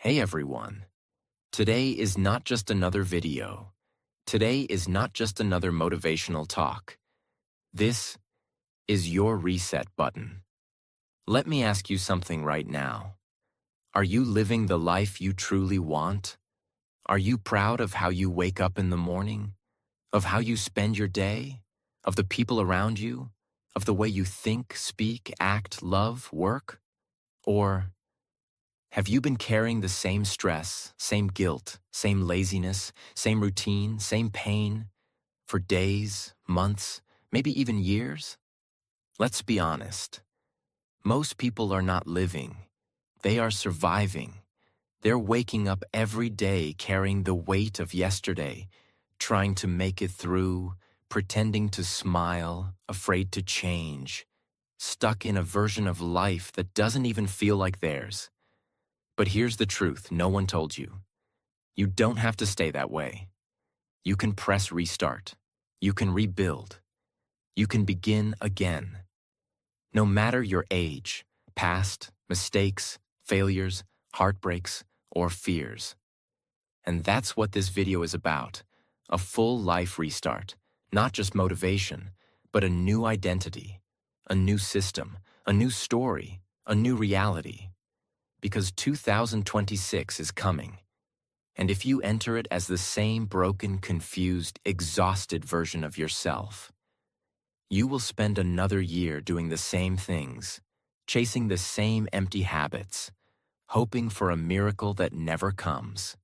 Hey everyone. Today is not just another video. Today is not just another motivational talk. This is your reset button. Let me ask you something right now. Are you living the life you truly want? Are you proud of how you wake up in the morning? Of how you spend your day? Of the people around you? Of the way you think, speak, act, love, work? Or have you been carrying the same stress, same guilt, same laziness, same routine, same pain for days, months, maybe even years? Let's be honest. Most people are not living. They are surviving. They're waking up every day carrying the weight of yesterday, trying to make it through, pretending to smile, afraid to change, stuck in a version of life that doesn't even feel like theirs. But here's the truth no one told you. You don't have to stay that way. You can press restart. You can rebuild. You can begin again. No matter your age, past, mistakes, failures, heartbreaks, or fears. And that's what this video is about. A full life restart. Not just motivation, but a new identity, a new system, a new story, a new reality. Because 2026 is coming. And if you enter it as the same broken, confused, exhausted version of yourself, you will spend another year doing the same things, chasing the same empty habits, hoping for a miracle that never comes.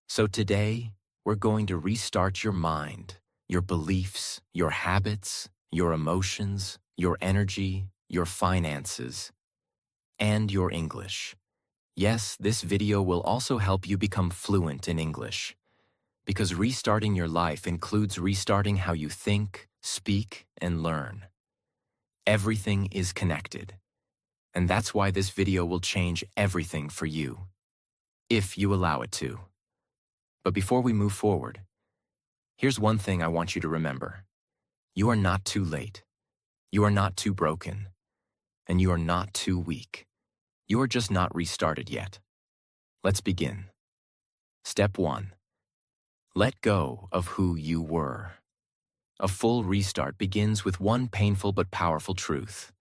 So today, we're going to restart your mind, your beliefs, your habits, your emotions, your energy, your finances, and your English. Yes, this video will also help you become fluent in English, because restarting your life includes restarting how you think, speak, and learn. Everything is connected, and that's why this video will change everything for you, if you allow it to. But before we move forward, here's one thing I want you to remember. You are not too late. You are not too broken. And you are not too weak. You are just not restarted yet. Let's begin. Step 1. Let go of who you were. A full restart begins with one painful but powerful truth.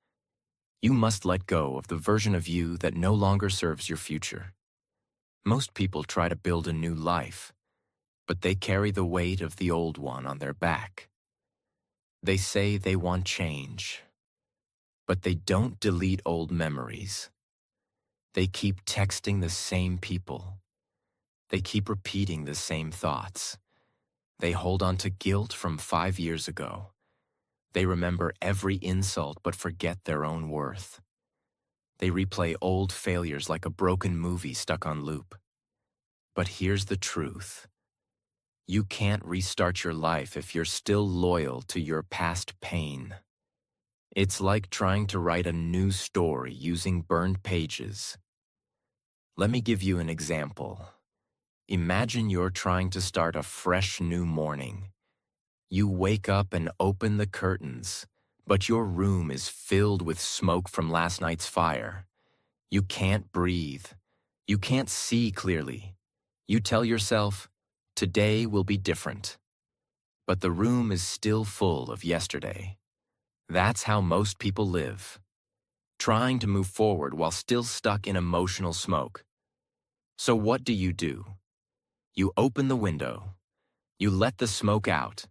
You must let go of the version of you that no longer serves your future. Most people try to build a new life, but they carry the weight of the old one on their back. They say they want change, but they don't delete old memories. They keep texting the same people. They keep repeating the same thoughts. They hold on to guilt from 5 years ago. They remember every insult but forget their own worth. They replay old failures like a broken movie stuck on loop. But here's the truth. You can't restart your life if you're still loyal to your past pain. It's like trying to write a new story using burned pages. Let me give you an example. Imagine you're trying to start a fresh new morning. You wake up and open the curtains, but your room is filled with smoke from last night's fire. You can't breathe. You can't see clearly. You tell yourself, today will be different. But the room is still full of yesterday. That's how most people live, trying to move forward while still stuck in emotional smoke. So what do? You open the window. You let the smoke out.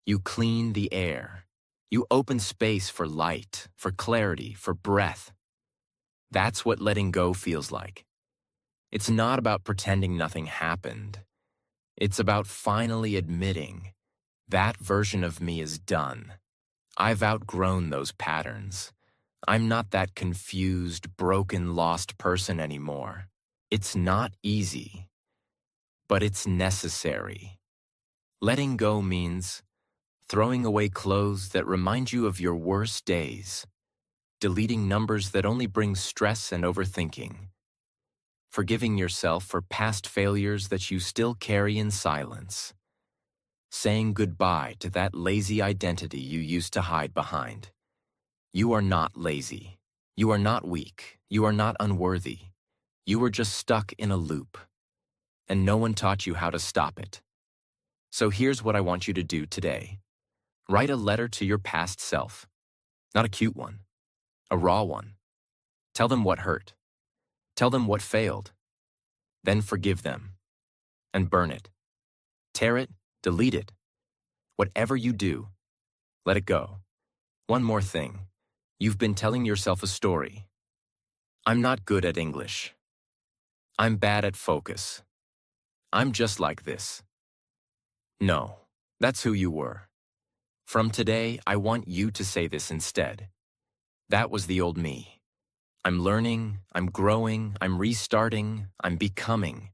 You clean the air. You open space for light, for clarity, for breath. That's what letting go feels like. It's not about pretending nothing happened. It's about finally admitting, that version of me is done. I've outgrown those patterns. I'm not that confused, broken, lost person anymore. It's not easy, but it's necessary. Letting go means throwing away clothes that remind you of your worst days, deleting numbers that only bring stress and overthinking, forgiving yourself for past failures that you still carry in silence, saying goodbye to that lazy identity you used to hide behind. You are not lazy. You are not weak. You are not unworthy. You were just stuck in a loop, and no one taught you how to stop it. So here's what I want you to do today. Write a letter to your past self. Not a cute one, a raw one. Tell them what hurt. Tell them what failed. Then forgive them. And burn it. Tear it, delete it. Whatever you do, let it go. One more thing. You've been telling yourself a story. I'm not good at English. I'm bad at focus. I'm just like this. No, that's who you were. From today, I want you to say this instead. That was the old me. I'm learning, I'm growing, I'm restarting, I'm becoming.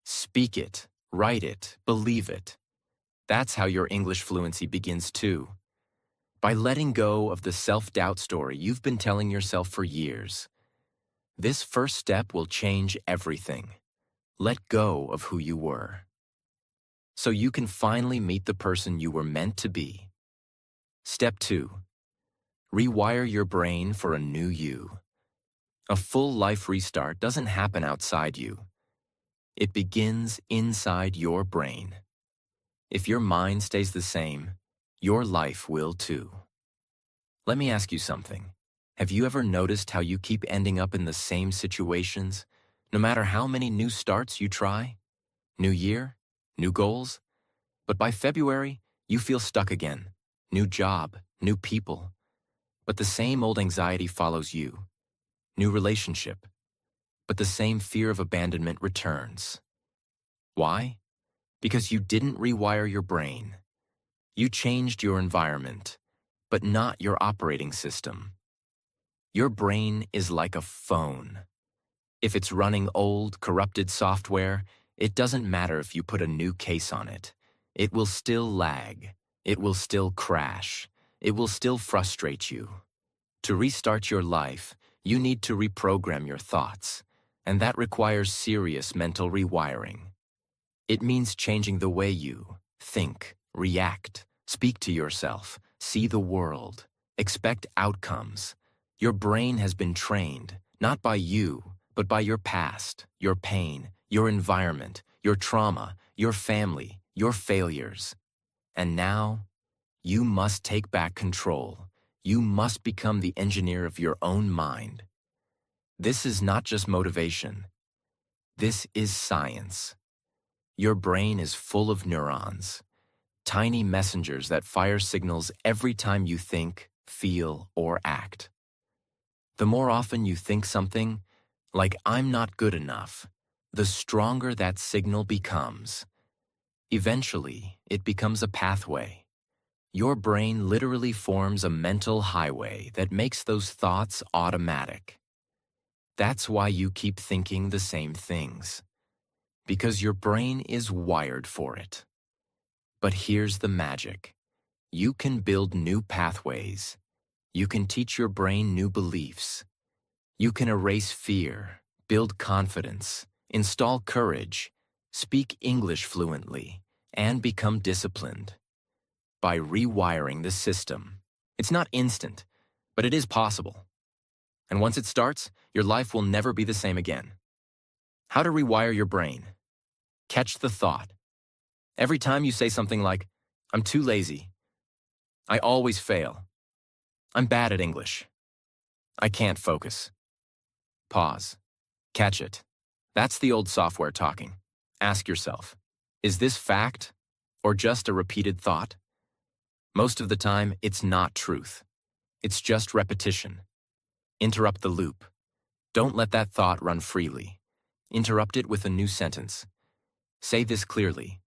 Speak it, write it, believe it. That's how your English fluency begins too. By letting go of the self-doubt story you've been telling yourself for years. This first step will change everything. Let go of who you were. So you can finally meet the person you were meant to be. Step 2. Rewire your brain for a new you. A full life restart doesn't happen outside you. It begins inside your brain. If your mind stays the same, your life will too. Let me ask you something. Have you ever noticed how you keep ending up in the same situations, no matter how many new starts you try? New year, new goals? But by February, you feel stuck again. New job, new people. But the same old anxiety follows you. New relationship. But the same fear of abandonment returns. Why? Because you didn't rewire your brain. You changed your environment, but not your operating system. Your brain is like a phone. If it's running old, corrupted software, it doesn't matter if you put a new case on it. It will still lag. It will still crash. It will still frustrate you. To restart your life, you need to reprogram your thoughts, and that requires serious mental rewiring. It means changing the way you think, react, speak to yourself, see the world, expect outcomes. Your brain has been trained, not by you, but by your past, your pain, your environment, your trauma, your family, your failures. And now, you must take back control. You must become the engineer of your own mind. This is not just motivation. This is science. Your brain is full of neurons, tiny messengers that fire signals every time you think, feel, or act. The more often you think something, like I'm not good enough, the stronger that signal becomes. Eventually, it becomes a pathway. Your brain literally forms a mental highway that makes those thoughts automatic. That's why you keep thinking the same things. Because your brain is wired for it. But here's the magic. You can build new pathways. You can teach your brain new beliefs. You can erase fear, build confidence, install courage, speak English fluently, and become disciplined. By rewiring the system. It's not instant, but it is possible. And once it starts, your life will never be the same again. How to rewire your brain. Catch the thought. Every time you say something like, I'm too lazy. I always fail. I'm bad at English. I can't focus. Pause. Catch it. That's the old software talking. Ask yourself, is this fact or just a repeated thought? Most of the time, it's not truth. It's just repetition. Interrupt the loop. Don't let that thought run freely. Interrupt it with a new sentence. Say this clearly.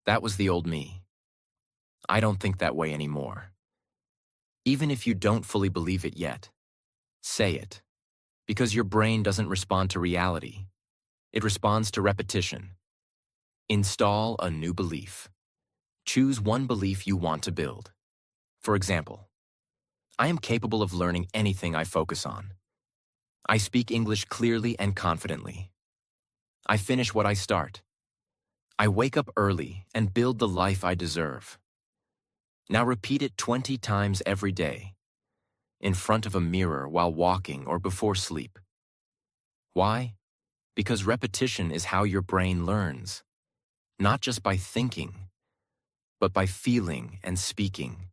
That was the old me. I don't think that way anymore. Even if you don't fully believe it yet, say it. Because your brain doesn't respond to reality. It responds to repetition. Install a new belief. Choose one belief you want to build. For example, I am capable of learning anything I focus on. I speak English clearly and confidently. I finish what I start. I wake up early and build the life I deserve. Now repeat it 20 times every day, in front of a mirror while walking or before sleep. Why? Because repetition is how your brain learns, not just by thinking, but by feeling and speaking.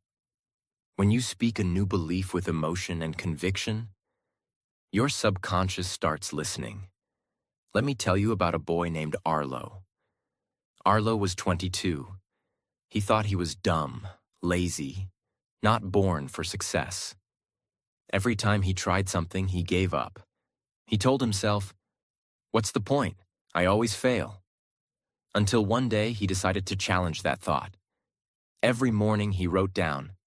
When you speak a new belief with emotion and conviction, your subconscious starts listening. Let me tell you about a boy named Arlo. Arlo was 22. He thought he was dumb, lazy, not born for success. Every time he tried something, he gave up. He told himself, "What's the point? I always fail." Until one day he decided to challenge that thought. Every morning he wrote down,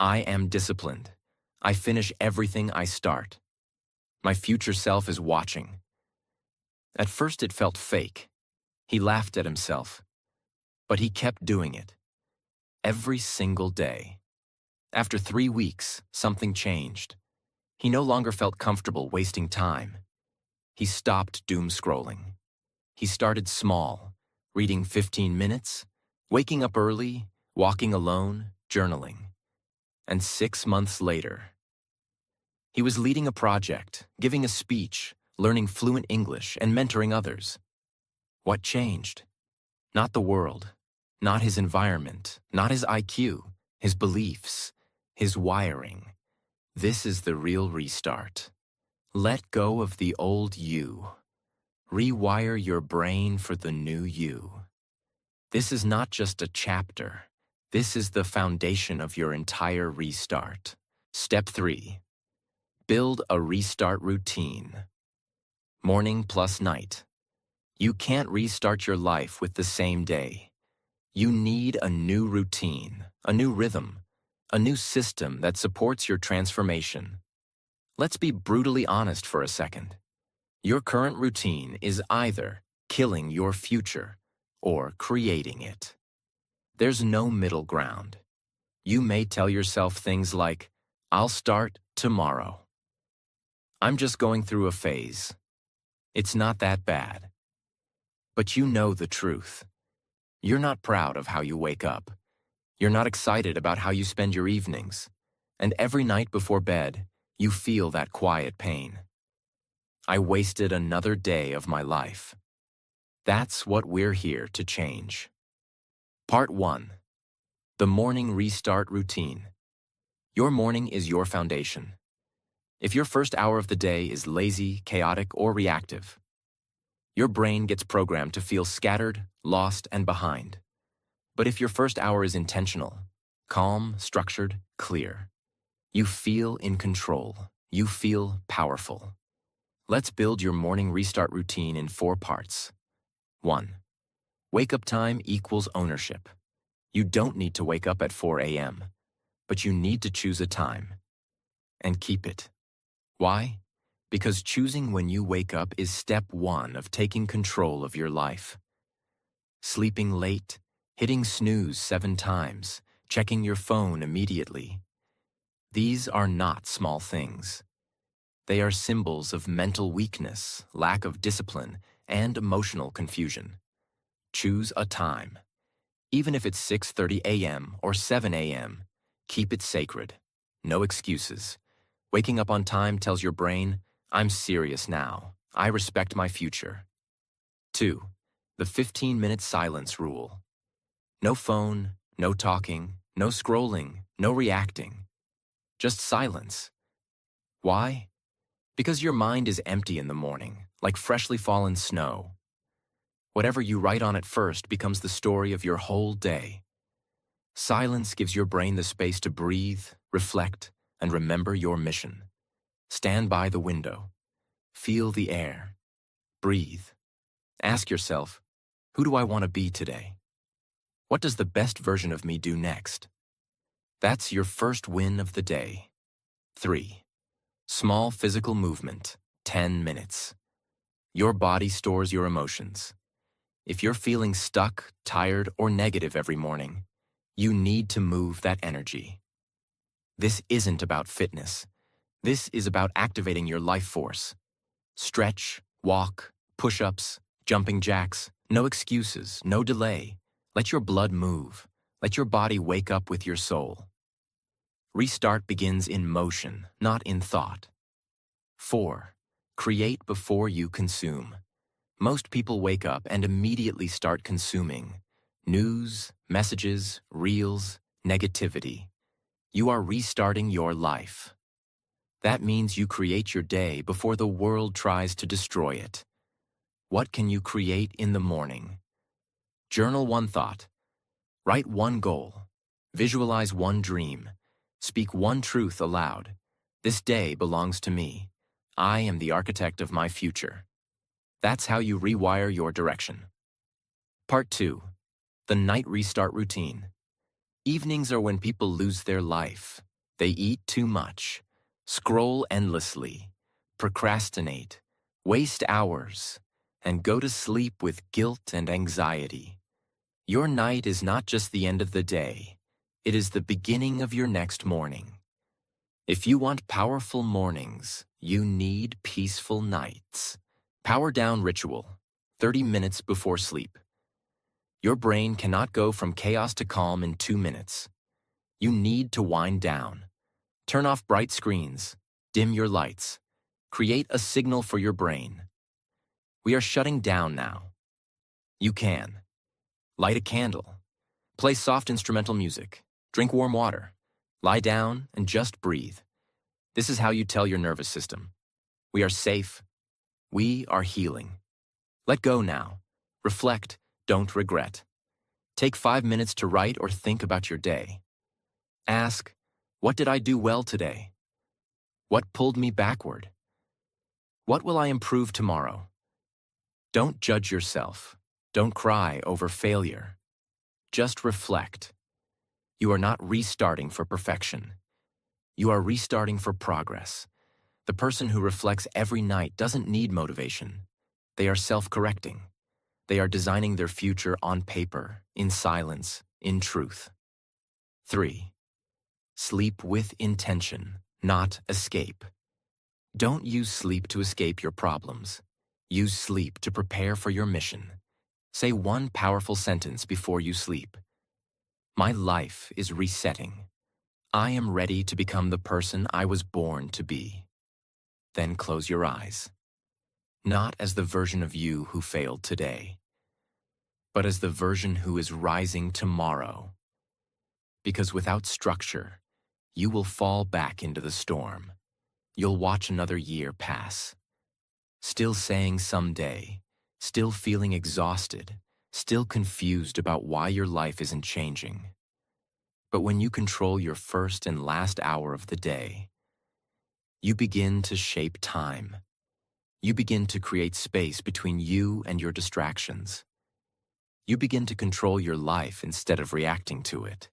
"I am disciplined. I finish everything I start. My future self is watching." At first it felt fake. He laughed at himself. But he kept doing it. Every single day. After 3 weeks, something changed. He no longer felt comfortable wasting time. He stopped doom scrolling. He started small, reading 15 minutes, waking up early, walking alone, journaling. And 6 months later, he was leading a project, giving a speech, learning fluent English, and mentoring others. What changed? Not the world, not his environment, not his IQ, his beliefs, his wiring. This is the real restart. Let go of the old you. Rewire your brain for the new you. This is not just a chapter. This is the foundation of your entire restart. Step 3. Build a restart routine. Morning plus night. You can't restart your life with the same day. You need a new routine, a new rhythm, a new system that supports your transformation. Let's be brutally honest for a second. Your current routine is either killing your future or creating it. There's no middle ground. You may tell yourself things like, "I'll start tomorrow." "I'm just going through a phase. It's not that bad." But you know the truth. You're not proud of how you wake up. You're not excited about how you spend your evenings. And every night before bed, you feel that quiet pain. I wasted another day of my life. That's what we're here to change. Part 1. The morning restart routine. Your morning is your foundation. If your first hour of the day is lazy, chaotic, or reactive, your brain gets programmed to feel scattered, lost, and behind. But if your first hour is intentional, calm, structured, clear, you feel in control. You feel powerful. Let's build your morning restart routine in 4 parts. 1. Wake-up time equals ownership. You don't need to wake up at 4 a.m., but you need to choose a time and keep it. Why? Because choosing when you wake up is step 1 of taking control of your life. Sleeping late, hitting snooze 7 times, checking your phone immediately. These are not small things. They are symbols of mental weakness, lack of discipline, and emotional confusion. Choose a time. Even if it's 6:30 a.m. or 7 a.m., keep it sacred. No excuses. Waking up on time tells your brain, "I'm serious now. I respect my future." 2. The 15-minute silence rule. No phone, no talking, no scrolling, no reacting. Just silence. Why? Because your mind is empty in the morning, like freshly fallen snow. Whatever you write on it first becomes the story of your whole day. Silence gives your brain the space to breathe, reflect, and remember your mission. Stand by the window. Feel the air. Breathe. Ask yourself, who do I want to be today? What does the best version of me do next? That's your first win of the day. 3. Small physical movement, 10 minutes. Your body stores your emotions. If you're feeling stuck, tired, or negative every morning, you need to move that energy. This isn't about fitness. This is about activating your life force. Stretch, walk, push-ups, jumping jacks, no excuses, no delay. Let your blood move. Let your body wake up with your soul. Restart begins in motion, not in thought. 4. Create before you consume. Most people wake up and immediately start consuming news, messages, reels, negativity. You are restarting your life. That means you create your day before the world tries to destroy it. What can you create in the morning? Journal one thought. Write one goal. Visualize one dream. Speak one truth aloud. This day belongs to me. I am the architect of my future. That's how you rewire your direction. Part 2. The night restart routine. Evenings are when people lose their life. They eat too much, scroll endlessly, procrastinate, waste hours, and go to sleep with guilt and anxiety. Your night is not just the end of the day. It is the beginning of your next morning. If you want powerful mornings, you need peaceful nights. Power down ritual, 30 minutes before sleep. Your brain cannot go from chaos to calm in 2 minutes. You need to wind down. Turn off bright screens, dim your lights. Create a signal for your brain. We are shutting down now. You can. Light a candle. Play soft instrumental music. Drink warm water. Lie down and just breathe. This is how you tell your nervous system. We are safe. We are healing. Let go now. Reflect. Don't regret. Take 5 minutes to write or think about your day. Ask, what did I do well today? What pulled me backward? What will I improve tomorrow? Don't judge yourself. Don't cry over failure. Just reflect. You are not restarting for perfection. You are restarting for progress. The person who reflects every night doesn't need motivation. They are self-correcting. They are designing their future on paper, in silence, in truth. 3. Sleep with intention, not escape. Don't use sleep to escape your problems. Use sleep to prepare for your mission. Say one powerful sentence before you sleep. My life is resetting. I am ready to become the person I was born to be. Then close your eyes. Not as the version of you who failed today, but as the version who is rising tomorrow. Because without structure, you will fall back into the storm. You'll watch another year pass. Still saying someday, still feeling exhausted, still confused about why your life isn't changing. But when you control your first and last hour of the day, you begin to shape time. You begin to create space between you and your distractions. You begin to control your life instead of reacting to it.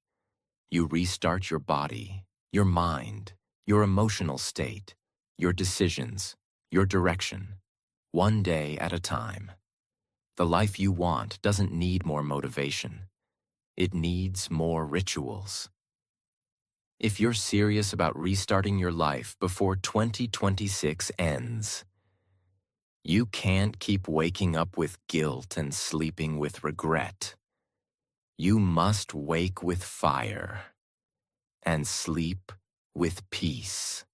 You restart your body, your mind, your emotional state, your decisions, your direction, one day at a time. The life you want doesn't need more motivation. It needs more rituals. If you're serious about restarting your life before 2026 ends, you can't keep waking up with guilt and sleeping with regret. You must wake with fire and sleep with peace.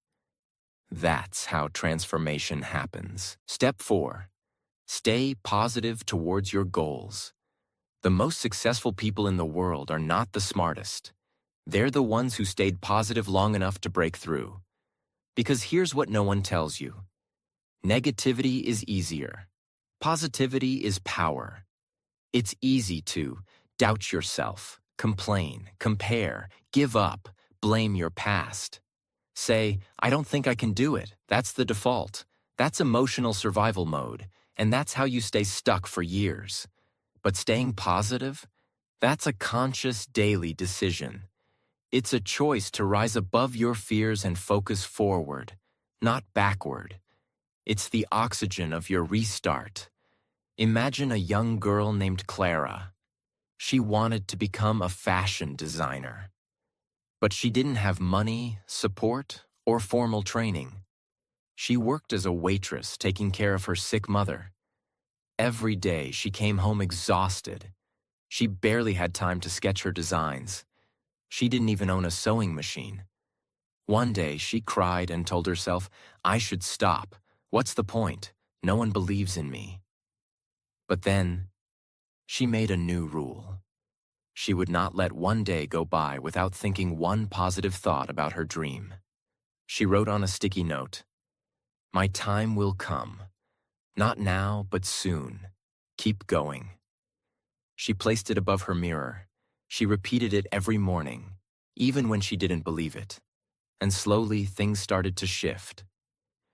That's how transformation happens. Step 4. Stay positive towards your goals. The most successful people in the world are not the smartest. They're the ones who stayed positive long enough to break through. Because here's what no one tells you. Negativity is easier. Positivity is power. It's easy to doubt yourself, complain, compare, give up, blame your past. Say, I don't think I can do it. That's the default. That's emotional survival mode, and that's how you stay stuck for years. But staying positive, that's a conscious daily decision. It's a choice to rise above your fears and focus forward, not backward. It's the oxygen of your restart. Imagine a young girl named Clara. She wanted to become a fashion designer. But she didn't have money, support, or formal training. She worked as a waitress taking care of her sick mother. Every day she came home exhausted. She barely had time to sketch her designs. She didn't even own a sewing machine. One day she cried and told herself, I should stop. What's the point? No one believes in me. But then, she made a new rule. She would not let one day go by without thinking one positive thought about her dream. She wrote on a sticky note, "My time will come. Not now, but soon. Keep going." She placed it above her mirror. She repeated it every morning, even when she didn't believe it. And slowly, things started to shift.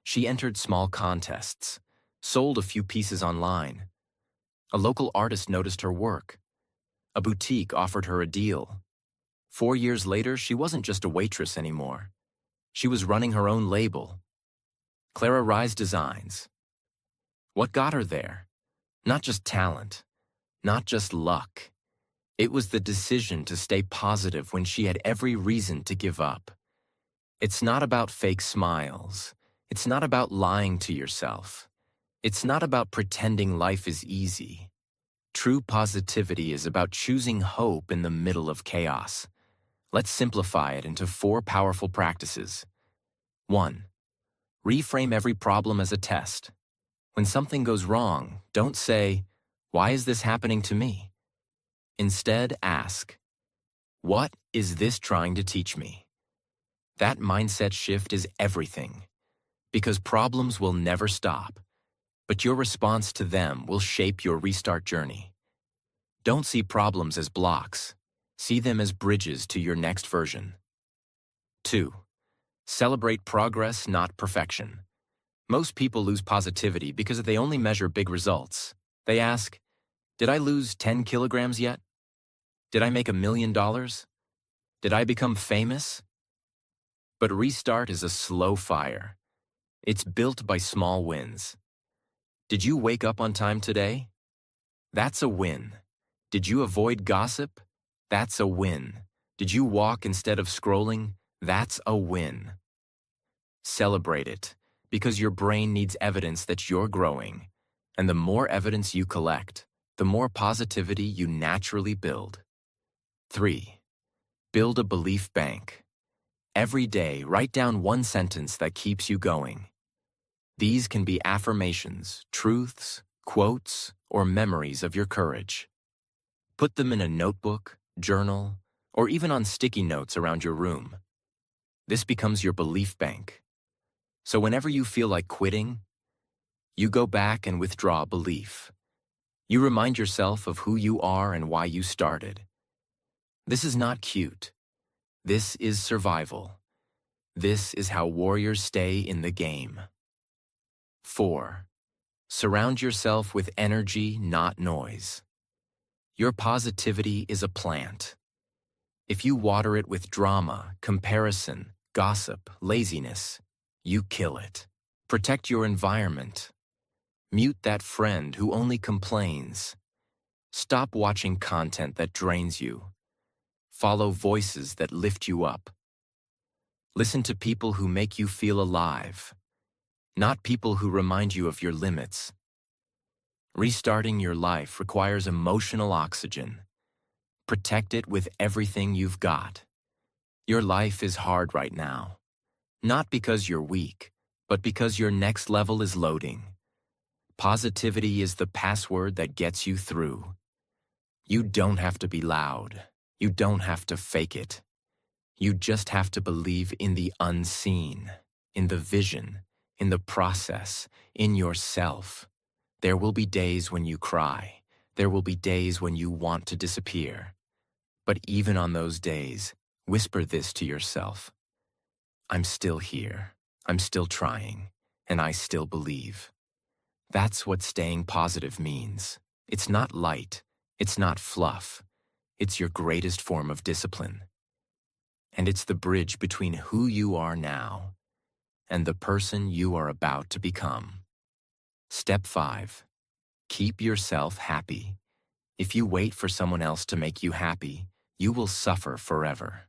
She entered small contests, sold a few pieces online. A local artist noticed her work. A boutique offered her a deal. 4 years later, she wasn't just a waitress anymore. She was running her own label, Clara Rise Designs. What got her there? Not just talent, not just luck. It was the decision to stay positive when she had every reason to give up. It's not about fake smiles. It's not about lying to yourself. It's not about pretending life is easy. True positivity is about choosing hope in the middle of chaos. Let's simplify it into 4 powerful practices. 1. Reframe every problem as a test. When something goes wrong, don't say, "Why is this happening to me?" Instead, ask, "What is this trying to teach me?" That mindset shift is everything, because problems will never stop, but your response to them will shape your restart journey. Don't see problems as blocks. See them as bridges to your next version. 2. Celebrate progress, not perfection. Most people lose positivity because they only measure big results. They ask, "Did I lose 10 kilograms yet? Did I make $1 million? Did I become famous?" But restart is a slow fire. It's built by small wins. Did you wake up on time today? That's a win. Did you avoid gossip? That's a win. Did you walk instead of scrolling? That's a win. Celebrate it, because your brain needs evidence that you're growing. And the more evidence you collect, the more positivity you naturally build. 3. Build a belief bank. Every day, write down one sentence that keeps you going. These can be affirmations, truths, quotes, or memories of your courage. Put them in a notebook, journal, or even on sticky notes around your room. This becomes your belief bank. So whenever you feel like quitting, you go back and withdraw belief. You remind yourself of who you are and why you started. This is not cute. This is survival. This is how warriors stay in the game. 4. Surround yourself with energy, not noise. Your positivity is a plant. If you water it with drama, comparison, gossip, laziness, you kill it. Protect your environment. Mute that friend who only complains. Stop watching content that drains you. Follow voices that lift you up. Listen to people who make you feel alive, not people who remind you of your limits. Restarting your life requires emotional oxygen. Protect it with everything you've got. Your life is hard right now, not because you're weak, but because your next level is loading. Positivity is the password that gets you through. You don't have to be loud. You don't have to fake it. You just have to believe in the unseen, in the vision, in the process, in yourself. There will be days when you cry. There will be days when you want to disappear. But even on those days, whisper this to yourself: "I'm still here. I'm still trying, and I still believe." That's what staying positive means. It's not light. It's not fluff. It's your greatest form of discipline. And it's the bridge between who you are now and the person you are about to become. Step 5. Keep yourself happy. If you wait for someone else to make you happy, you will suffer forever.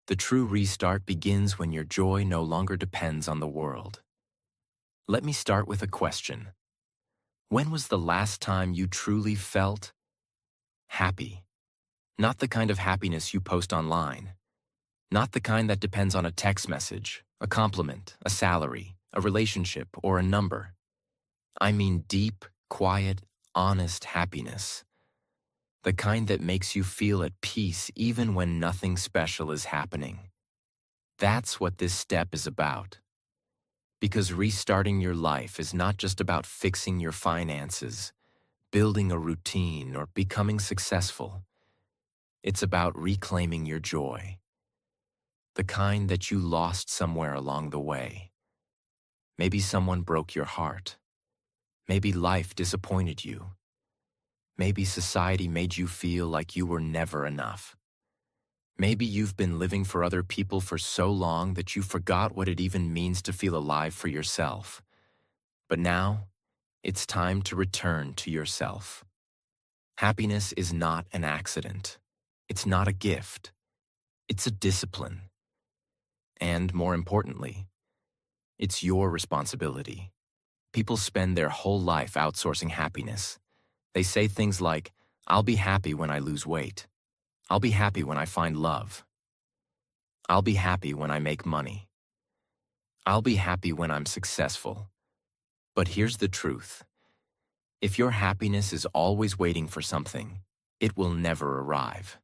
The true restart begins when your joy no longer depends on the world. Let me start with a question. When was the last time you truly felt happy? Not the kind of happiness you post online. Not the kind that depends on a text message, a compliment, a salary, a relationship, or a number. I mean deep, quiet, honest happiness, the kind that makes you feel at peace even when nothing special is happening. That's what this step is about. Because restarting your life is not just about fixing your finances, building a routine, or becoming successful. It's about reclaiming your joy, the kind that you lost somewhere along the way. Maybe someone broke your heart. Maybe life disappointed you. Maybe society made you feel like you were never enough. Maybe you've been living for other people for so long that you forgot what it even means to feel alive for yourself. But now, it's time to return to yourself. Happiness is not an accident. It's not a gift. It's a discipline. And more importantly, it's your responsibility. People spend their whole life outsourcing happiness. They say things like, "I'll be happy when I lose weight. I'll be happy when I find love. I'll be happy when I make money. I'll be happy when I'm successful." But here's the truth. If your happiness is always waiting for something, it will never arrive.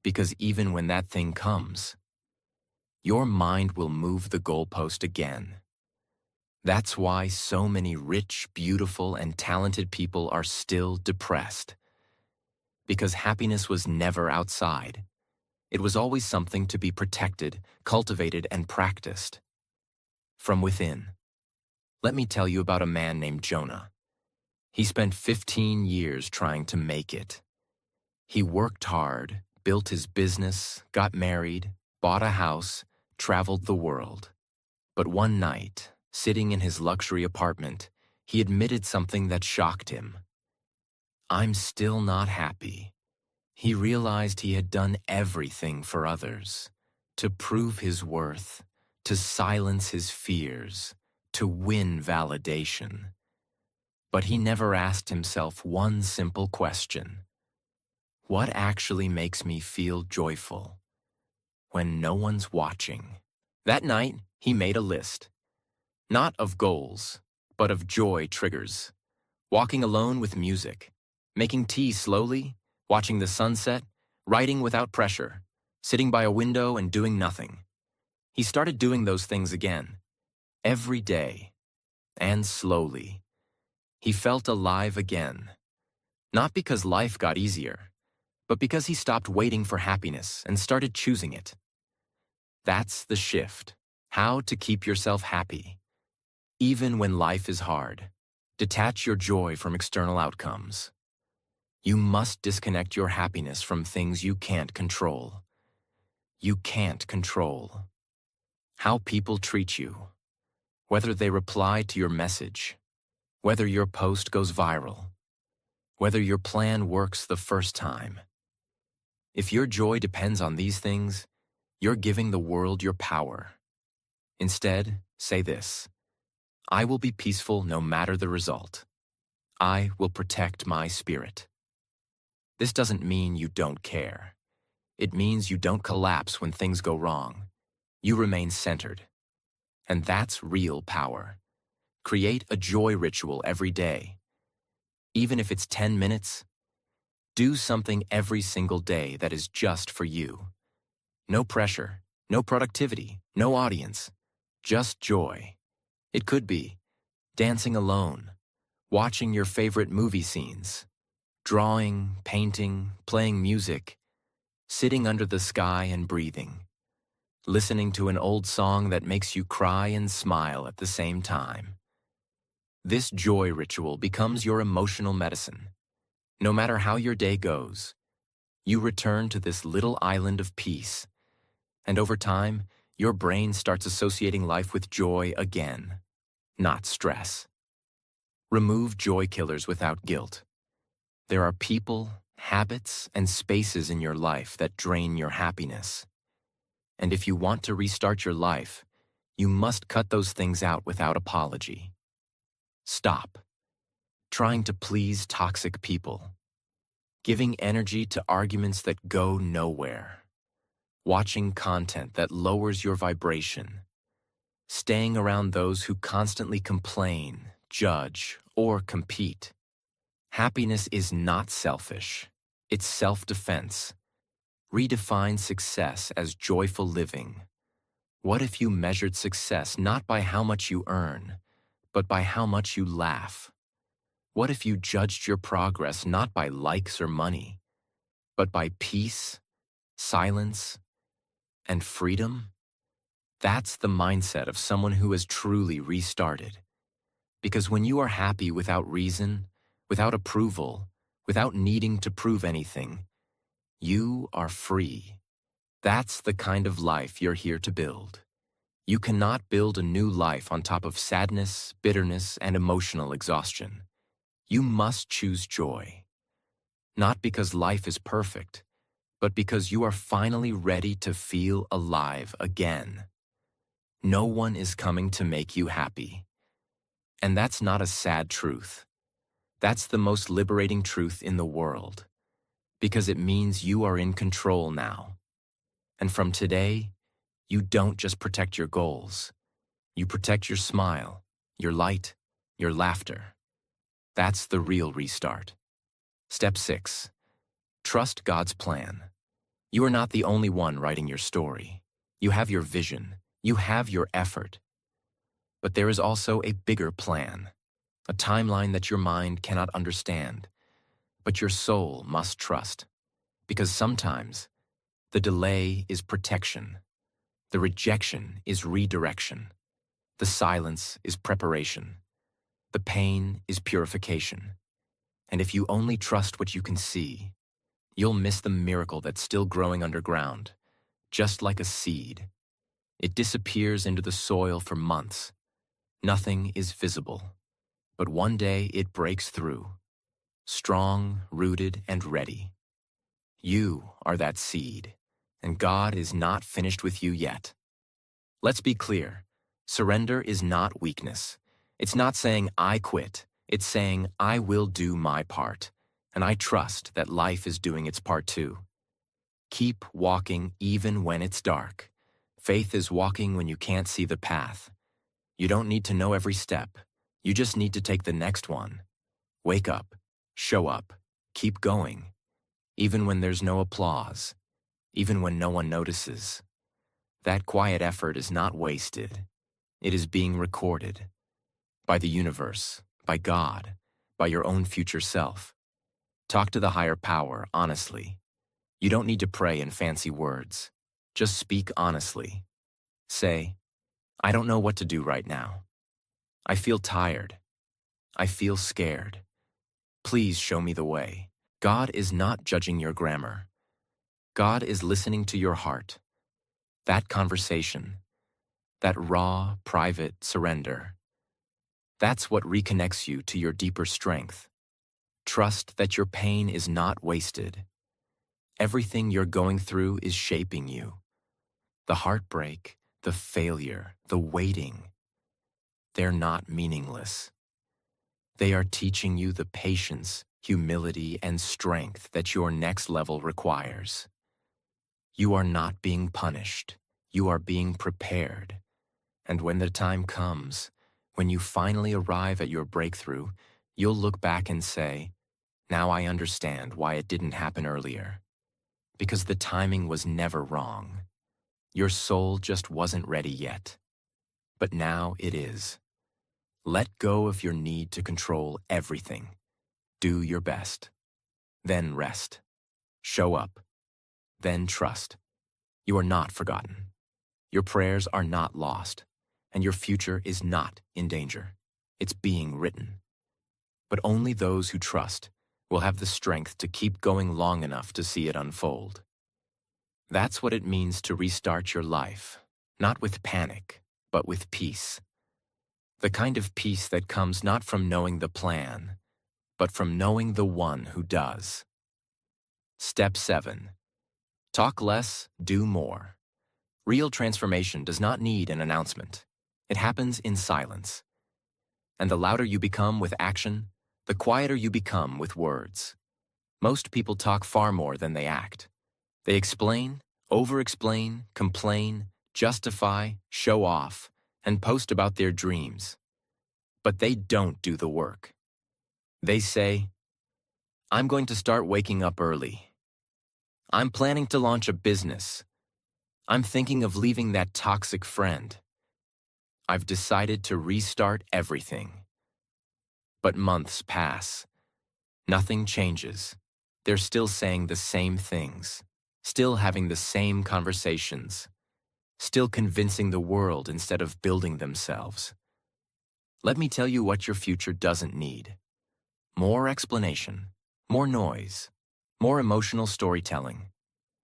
Because even when that thing comes, your mind will move the goalpost again. That's why so many rich, beautiful, and talented people are still depressed. Because happiness was never outside. It was always something to be protected, cultivated, and practiced. From within. Let me tell you about a man named Jonah. He spent 15 years trying to make it. He worked hard, built his business, got married, bought a house, traveled the world. But one night, sitting in his luxury apartment, he admitted something that shocked him. "I'm still not happy." He realized he had done everything for others, to prove his worth, to silence his fears, to win validation. But he never asked himself one simple question. What actually makes me feel joyful when no one's watching? That night, he made a list. Not of goals, but of joy triggers. Walking alone with music, making tea slowly, watching the sunset, writing without pressure, sitting by a window and doing nothing. He started doing those things again, every day, and slowly. He felt alive again, not because life got easier, but because he stopped waiting for happiness and started choosing it. That's the shift. How to keep yourself happy. Even when life is hard, detach your joy from external outcomes. You must disconnect your happiness from things you can't control. You can't control how people treat you, whether they reply to your message, whether your post goes viral, whether your plan works the first time. If your joy depends on these things, you're giving the world your power. Instead, say this: I will be peaceful no matter the result. I will protect my spirit. This doesn't mean you don't care. It means you don't collapse when things go wrong. You remain centered. And that's real power. Create a joy ritual every day. Even if it's 10 minutes, do something every single day that is just for you. No pressure, no productivity, no audience, just joy. It could be dancing alone, watching your favorite movie scenes, drawing, painting, playing music, sitting under the sky and breathing, listening to an old song that makes you cry and smile at the same time. This joy ritual becomes your emotional medicine. No matter how your day goes, you return to this little island of peace, and over time, your brain starts associating life with joy again, not stress. Remove joy killers without guilt. There are people, habits, and spaces in your life that drain your happiness. And if you want to restart your life, you must cut those things out without apology. Stop trying to please toxic people, giving energy to arguments that go nowhere, watching content that lowers your vibration, staying around those who constantly complain, judge, or compete. Happiness is not selfish. It's self-defense. Redefine success as joyful living. What if you measured success not by how much you earn, but by how much you laugh? What if you judged your progress not by likes or money, but by peace, silence, and freedom? That's the mindset of someone who has truly restarted. Because when you are happy without reason, without approval, without needing to prove anything, you are free. That's the kind of life you're here to build. You cannot build a new life on top of sadness, bitterness, and emotional exhaustion. You must choose joy. Not because life is perfect, but because you are finally ready to feel alive again. No one is coming to make you happy. And that's not a sad truth. That's the most liberating truth in the world, because it means you are in control now. And from today, you don't just protect your goals. You protect your smile, your light, your laughter. That's the real restart. Step 6. Trust God's plan. You are not the only one writing your story. You have your vision. You have your effort. But there is also a bigger plan, a timeline that your mind cannot understand, but your soul must trust. Because sometimes, the delay is protection. The rejection is redirection. The silence is preparation. The pain is purification. And if you only trust what you can see, you'll miss the miracle that's still growing underground, just like a seed. It disappears into the soil for months. Nothing is visible. But one day it breaks through, strong, rooted, and ready. You are that seed, and God is not finished with you yet. Let's be clear. Surrender is not weakness. It's not saying, I quit. It's saying, I will do my part, and I trust that life is doing its part too. Keep walking even when it's dark. Faith is walking when you can't see the path. You don't need to know every step. You just need to take the next one. Wake up, show up, keep going. Even when there's no applause, even when no one notices. That quiet effort is not wasted. It is being recorded. By the universe, by God, by your own future self. Talk to the higher power honestly. You don't need to pray in fancy words. Just speak honestly. Say, I don't know what to do right now. I feel tired. I feel scared. Please show me the way. God is not judging your grammar. God is listening to your heart. That conversation, that raw, private surrender, that's what reconnects you to your deeper strength. Trust that your pain is not wasted. Everything you're going through is shaping you. The heartbreak, the failure, the waiting, they're not meaningless. They are teaching you the patience, humility, and strength that your next level requires. You are not being punished. You are being prepared. And when the time comes, when you finally arrive at your breakthrough, you'll look back and say, now I understand why it didn't happen earlier. Because the timing was never wrong. Your soul just wasn't ready yet. But now it is. Let go of your need to control everything. Do your best. Then rest. Show up. Then trust. You are not forgotten. Your prayers are not lost. And your future is not in danger. It's being written. But only those who trust will have the strength to keep going long enough to see it unfold. That's what it means to restart your life, not with panic, but with peace. The kind of peace that comes not from knowing the plan, but from knowing the one who does. Step 7. Talk less, do more. Real transformation does not need an announcement. It happens in silence. And the louder you become with action, the quieter you become with words. Most people talk far more than they act. They explain, over-explain, complain, justify, show off, and post about their dreams. But they don't do the work. They say, I'm going to start waking up early. I'm planning to launch a business. I'm thinking of leaving that toxic friend. I've decided to restart everything. But months pass. Nothing changes. They're still saying the same things, still having the same conversations, still convincing the world instead of building themselves. Let me tell you what your future doesn't need. More explanation, more noise, more emotional storytelling,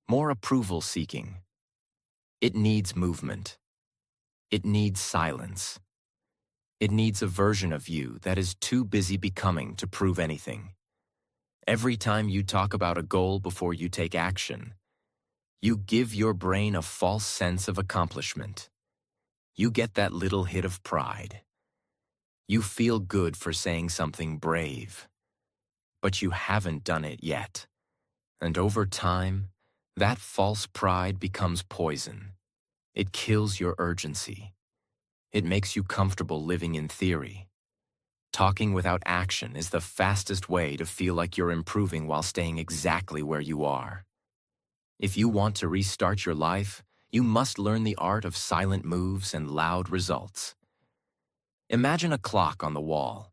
more approval seeking. It needs movement. It needs silence. It needs a version of you that is too busy becoming to prove anything. Every time you talk about a goal before you take action, you give your brain a false sense of accomplishment. You get that little hit of pride. You feel good for saying something brave, but you haven't done it yet. And over time, that false pride becomes poison. It kills your urgency. It makes you comfortable living in theory. Talking without action is the fastest way to feel like you're improving while staying exactly where you are. If you want to restart your life, you must learn the art of silent moves and loud results. Imagine a clock on the wall.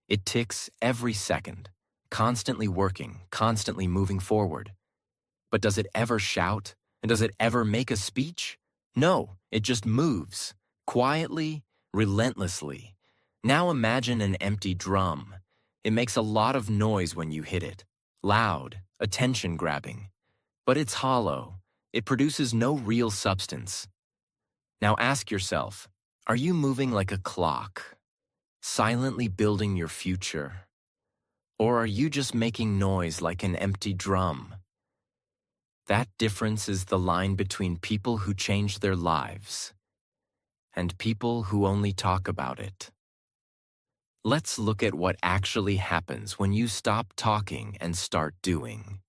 It ticks every second, constantly working, constantly moving forward. But does it ever shout? And does it ever make a speech? No, it just moves, quietly, relentlessly. Now imagine an empty drum. It makes a lot of noise when you hit it, loud, attention-grabbing. But it's hollow. It produces no real substance. Now ask yourself, are you moving like a clock, silently building your future? Or are you just making noise like an empty drum? That difference is the line between people who change their lives and people who only talk about it. Let's look at what actually happens when you stop talking and start doing.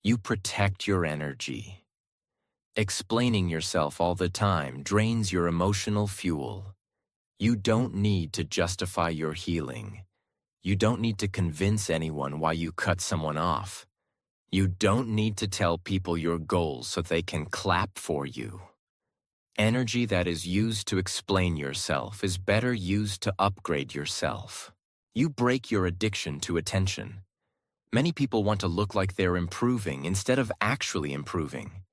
You protect your energy. Explaining yourself all the time drains your emotional fuel. You don't need to justify your healing. You don't need to convince anyone why you cut someone off. You don't need to tell people your goals so they can clap for you. Energy that is used to explain yourself is better used to upgrade yourself. You break your addiction to attention. Many people want to look like they're improving instead of actually improving.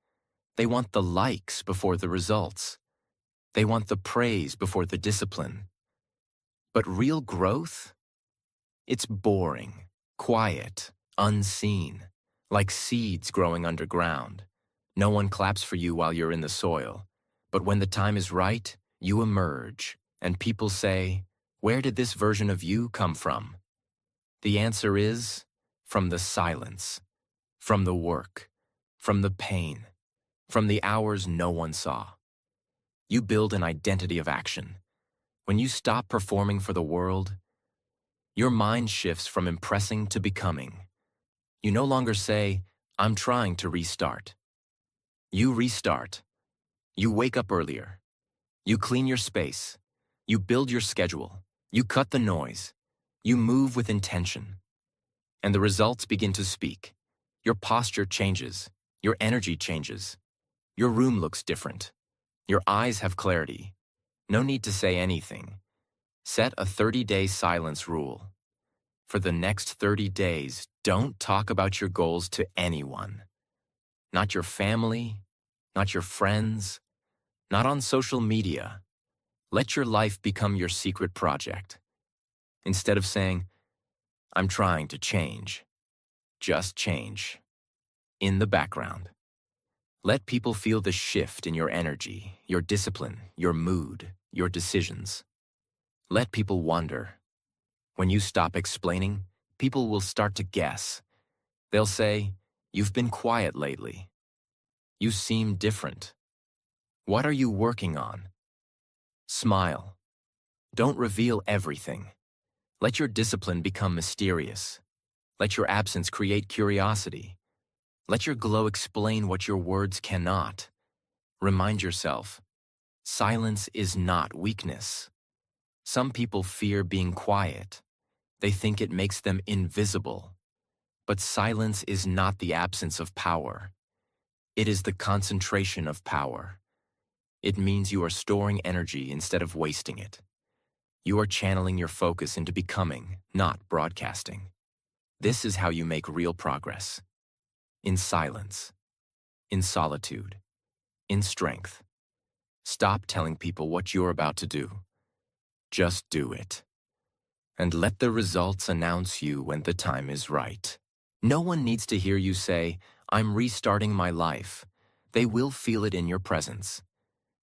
They want the likes before the results. They want the praise before the discipline. But real growth? It's boring, quiet, unseen, like seeds growing underground. No one claps for you while you're in the soil. But when the time is right, you emerge, and people say, "Where did this version of you come from?" The answer is, from the silence, from the work, from the pain, from the hours no one saw. You build an identity of action. When you stop performing for the world, your mind shifts from impressing to becoming. You no longer say, "I'm trying to restart." You restart. You wake up earlier. You clean your space. You build your schedule. You cut the noise. You move with intention. And the results begin to speak. Your posture changes. Your energy changes. Your room looks different. Your eyes have clarity. No need to say anything. Set a 30-day silence rule. For the next 30 days, don't talk about your goals to anyone. Not your family, not your friends, not on social media. Let your life become your secret project. Instead of saying, "I'm trying to change," just change. In the background. Let people feel the shift in your energy, your discipline, your mood, your decisions. Let people wonder. When you stop explaining, people will start to guess. They'll say, "You've been quiet lately. You seem different. What are you working on?" Smile. Don't reveal everything. Let your discipline become mysterious. Let your absence create curiosity. Let your glow explain what your words cannot. Remind yourself, silence is not weakness. Some people fear being quiet. They think it makes them invisible. But silence is not the absence of power. It is the concentration of power. It means you are storing energy instead of wasting it. You are channeling your focus into becoming, not broadcasting. This is how you make real progress. In silence, in solitude, in strength. Stop telling people what you're about to do. Just do it. And let the results announce you when the time is right. No one needs to hear you say, "I'm restarting my life." They will feel it in your presence.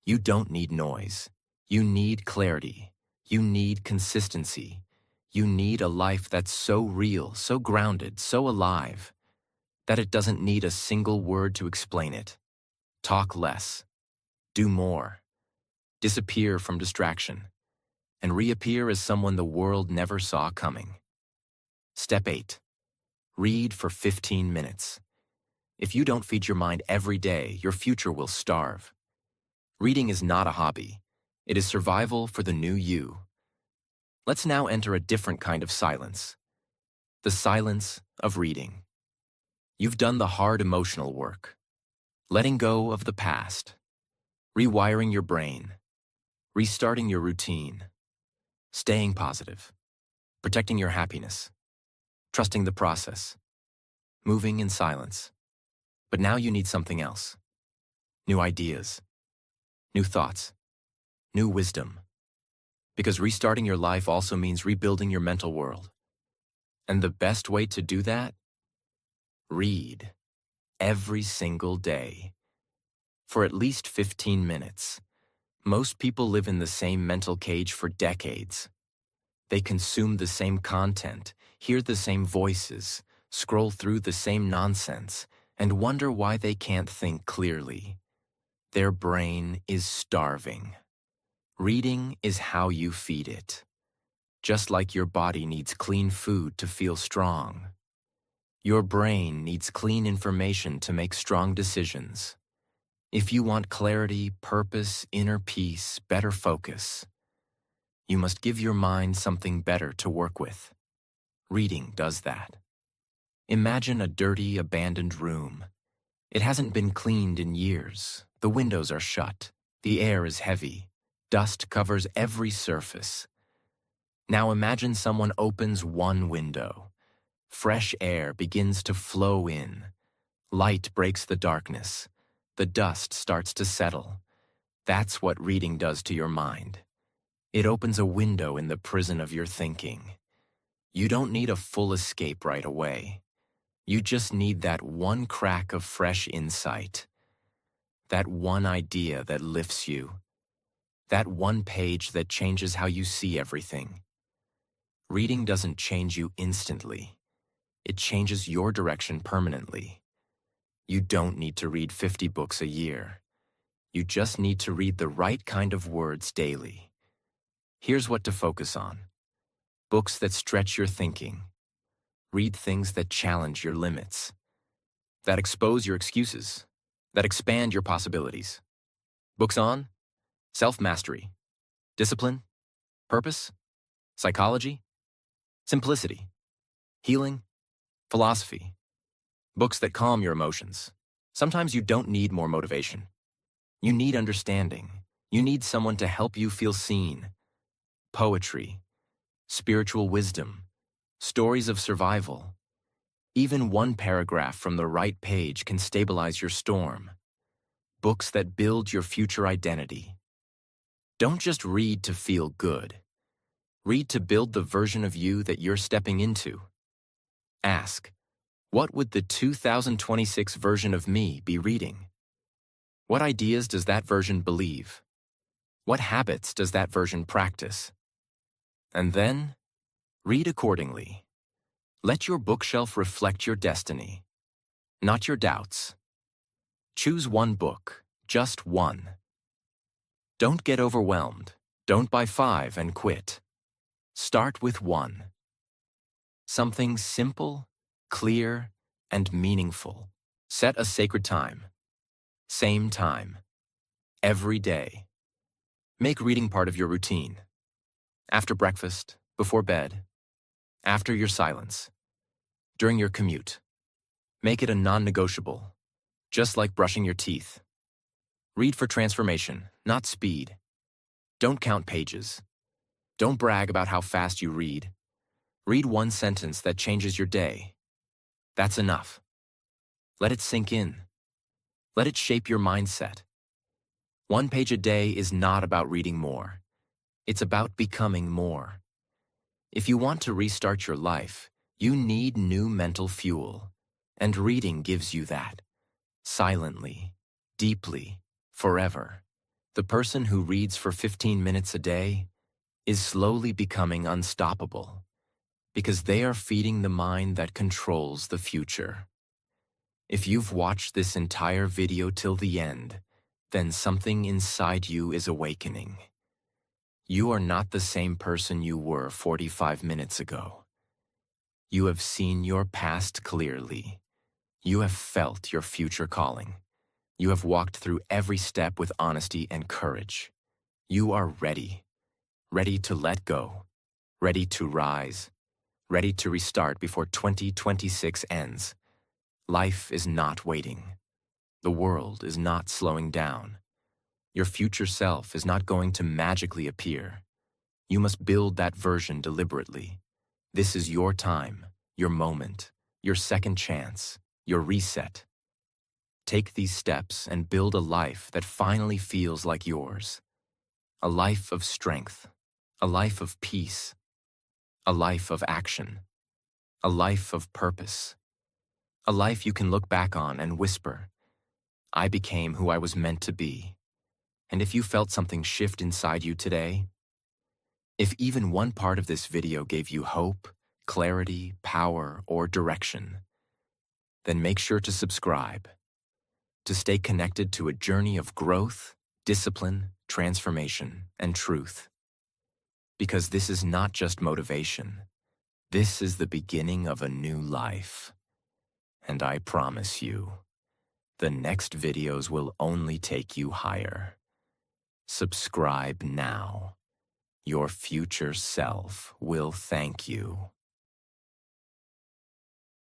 You don't need noise. You need clarity. You need consistency. You need a life that's so real, so grounded, so alive, that it doesn't need a single word to explain it. Talk less. Do more. Disappear from distraction, and reappear as someone the world never saw coming. Step 8. Read for 15 minutes. If you don't feed your mind every day, your future will starve. Reading is not a hobby. It is survival for the new you. Let's now enter a different kind of silence. The silence of reading. You've done the hard emotional work. Letting go of the past. Rewiring your brain. Restarting your routine. Staying positive. Protecting your happiness. Trusting the process. Moving in silence. But now you need something else. New ideas. New thoughts. New wisdom. Because restarting your life also means rebuilding your mental world. And the best way to do that? Read. Every single day. For at least 15 minutes. Most people live in the same mental cage for decades. They consume the same content, hear the same voices, scroll through the same nonsense, and wonder why they can't think clearly. Their brain is starving. Reading is how you feed it. Just like your body needs clean food to feel strong. Your brain needs clean information to make strong decisions. If you want clarity, purpose, inner peace, better focus, you must give your mind something better to work with. Reading does that. Imagine a dirty, abandoned room. It hasn't been cleaned in years. The windows are shut. The air is heavy. Dust covers every surface. Now imagine someone opens one window. Fresh air begins to flow in. Light breaks the darkness. The dust starts to settle. That's what reading does to your mind. It opens a window in the prison of your thinking. You don't need a full escape right away. You just need that one crack of fresh insight. That one idea that lifts you. That one page that changes how you see everything. Reading doesn't change you instantly. It changes your direction permanently. You don't need to read 50 books a year. You just need to read the right kind of words daily. Here's what to focus on. Books that stretch your thinking. Read things that challenge your limits. That expose your excuses. That expand your possibilities. Books on self-mastery, discipline, purpose, psychology, simplicity, healing, philosophy. Books that calm your emotions. Sometimes you don't need more motivation. You need understanding. You need someone to help you feel seen. Poetry, spiritual wisdom, stories of survival. Even one paragraph from the right page can stabilize your storm. Books that build your future identity. Don't just read to feel good. Read to build the version of you that you're stepping into. Ask, what would the 2026 version of me be reading? What ideas does that version believe? What habits does that version practice? And then, read accordingly. Let your bookshelf reflect your destiny, not your doubts. Choose one book, just one. Don't get overwhelmed. Don't buy 5 and quit. Start with one. Something simple, clear, and meaningful. Set a sacred time. Same time. Every day. Make reading part of your routine. After breakfast, before bed, after your silence. During your commute, make it a non-negotiable, just like brushing your teeth. Read for transformation, not speed. Don't count pages. Don't brag about how fast you read. Read one sentence that changes your day. That's enough. Let it sink in. Let it shape your mindset. One page a day is not about reading more. It's about becoming more. If you want to restart your life, you need new mental fuel. And reading gives you that. Silently, deeply, forever. The person who reads for 15 minutes a day is slowly becoming unstoppable because they are feeding the mind that controls the future. If you've watched this entire video till the end, then something inside you is awakening. You are not the same person you were 45 minutes ago. You have seen your past clearly. You have felt your future calling. You have walked through every step with honesty and courage. You are ready. Ready to let go. Ready to rise. Ready to restart before 2026 ends. Life is not waiting. The world is not slowing down. Your future self is not going to magically appear. You must build that version deliberately. This is your time, your moment, your second chance, your reset. Take these steps and build a life that finally feels like yours. A life of strength, a life of peace, a life of action, a life of purpose, a life you can look back on and whisper, I became who I was meant to be. And if you felt something shift inside you today, if even one part of this video gave you hope, clarity, power, or direction, then make sure to subscribe to stay connected to a journey of growth, discipline, transformation, and truth. Because this is not just motivation. This is the beginning of a new life. And I promise you, the next videos will only take you higher. Subscribe now. Your future self will thank you.